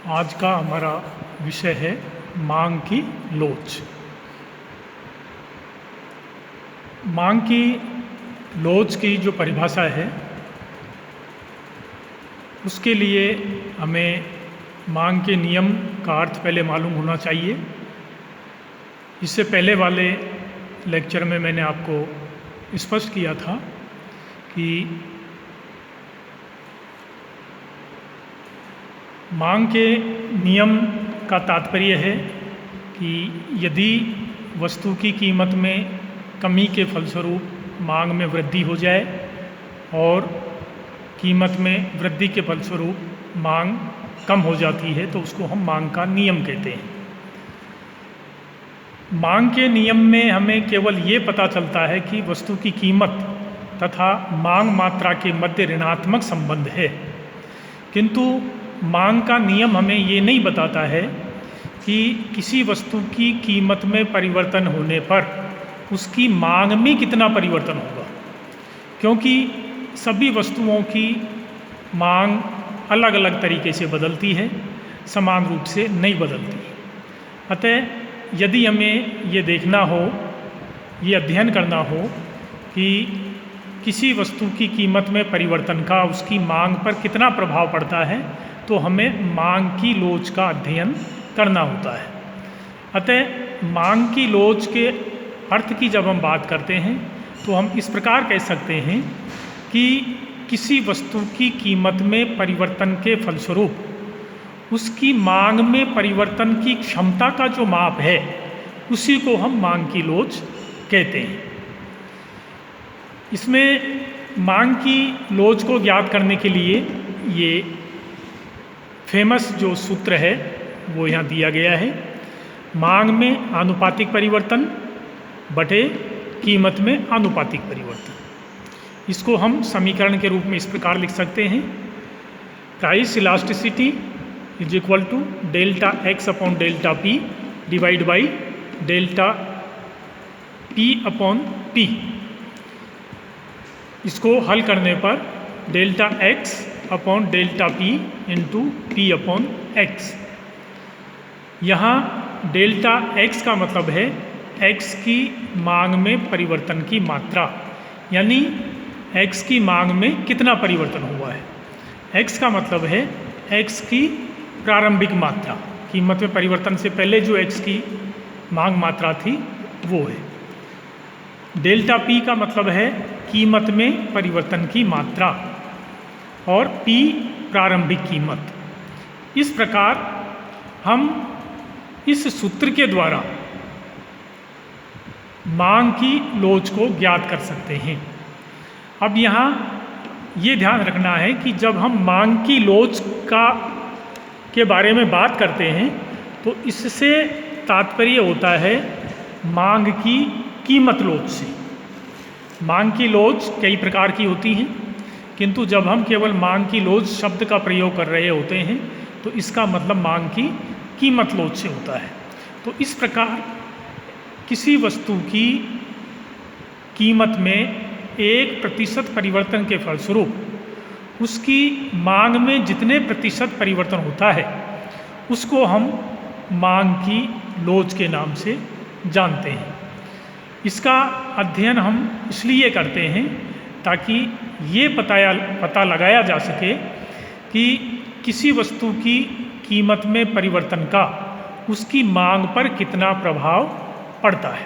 आज का हमारा विषय है मांग की लोच। मांग की लोच की जो परिभाषा है उसके लिए हमें मांग के नियम का अर्थ पहले मालूम होना चाहिए। इससे पहले वाले लेक्चर में मैंने आपको स्पष्ट किया था कि मांग के नियम का तात्पर्य है कि यदि वस्तु की कीमत में कमी के फलस्वरूप मांग में वृद्धि हो जाए और कीमत में वृद्धि के फलस्वरूप मांग कम हो जाती है तो उसको हम मांग का नियम कहते हैं। मांग के नियम में हमें केवल ये पता चलता है कि वस्तु की कीमत तथा मांग मात्रा के मध्य ऋणात्मक संबंध है, किंतु मांग का नियम हमें ये नहीं बताता है कि किसी वस्तु की कीमत में परिवर्तन होने पर उसकी मांग में कितना परिवर्तन होगा, क्योंकि सभी वस्तुओं की मांग अलग अलग तरीके से बदलती है, समान रूप से नहीं बदलती। अतः यदि हमें ये देखना हो, ये अध्ययन करना हो कि किसी वस्तु की कीमत में परिवर्तन का उसकी मांग पर कितना प्रभाव पड़ता है तो हमें मांग की लोच का अध्ययन करना होता है। अतः मांग की लोच के अर्थ की जब हम बात करते हैं तो हम इस प्रकार कह सकते हैं कि किसी वस्तु की कीमत में परिवर्तन के फलस्वरूप उसकी मांग में परिवर्तन की क्षमता का जो माप है उसी को हम मांग की लोच कहते हैं। इसमें मांग की लोच को ज्ञात करने के लिए ये फेमस जो सूत्र है वो यहाँ दिया गया है, मांग में आनुपातिक परिवर्तन बटे कीमत में आनुपातिक परिवर्तन। इसको हम समीकरण के रूप में इस प्रकार लिख सकते हैं, price elasticity is equal to delta X upon delta P divide by delta P upon P. इसको हल करने पर delta X upon delta P into P upon X. यहाँ डेल्टा एक्स का मतलब है एक्स की मांग में परिवर्तन की मात्रा, यानी एक्स की मांग में कितना परिवर्तन हुआ है। एक्स का मतलब है एक्स की प्रारंभिक मात्रा, कीमत में परिवर्तन से पहले जो एक्स की मांग मात्रा थी वो है। डेल्टा पी का मतलब है कीमत में परिवर्तन की मात्रा और पी प्रारंभिक कीमत। इस प्रकार हम इस सूत्र के द्वारा मांग की लोच को ज्ञात कर सकते हैं। अब यहाँ ये ध्यान रखना है कि जब हम मांग की लोच के बारे में बात करते हैं तो इससे तात्पर्य होता है मांग की कीमत लोच से। मांग की लोच कई प्रकार की होती हैं, किंतु जब हम केवल मांग की लोच शब्द का प्रयोग कर रहे होते हैं तो इसका मतलब मांग की कीमत लोच से होता है। तो इस प्रकार किसी वस्तु की कीमत में 1% परिवर्तन के फलस्वरूप उसकी मांग में जितने प्रतिशत परिवर्तन होता है उसको हम मांग की लोच के नाम से जानते हैं। इसका अध्ययन हम इसलिए करते हैं ताकि ये पता लगाया जा सके कि किसी वस्तु की कीमत में परिवर्तन का उसकी मांग पर कितना प्रभाव पड़ता है।